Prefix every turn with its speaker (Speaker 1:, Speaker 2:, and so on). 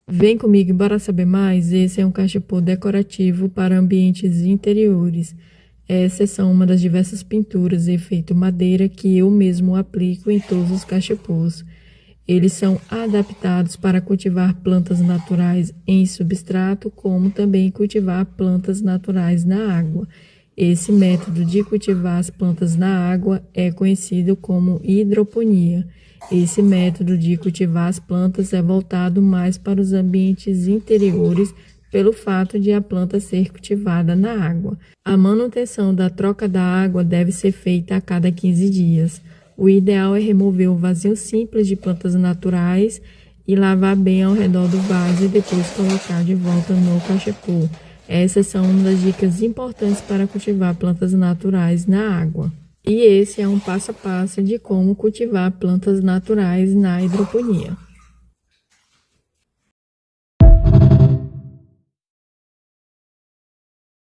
Speaker 1: Vem comigo, bora saber mais? Esse é um cachepô decorativo para ambientes interiores. Essas são uma das diversas pinturas em efeito madeira que eu mesmo aplico em todos os cachepôs. Eles são adaptados para cultivar plantas naturais em substrato, como também cultivar plantas naturais na água. Esse método de cultivar as plantas na água é conhecido como hidroponia. Esse método de cultivar as plantas é voltado mais para os ambientes interiores pelo fato de a planta ser cultivada na água. A manutenção da troca da água deve ser feita a cada 15 dias. O ideal é remover o vazio simples de plantas naturais e lavar bem ao redor do vaso e depois colocar de volta no cachepô. Essas são uma das dicas importantes para cultivar plantas naturais na água. E esse é um passo a passo de como cultivar plantas naturais na hidroponia.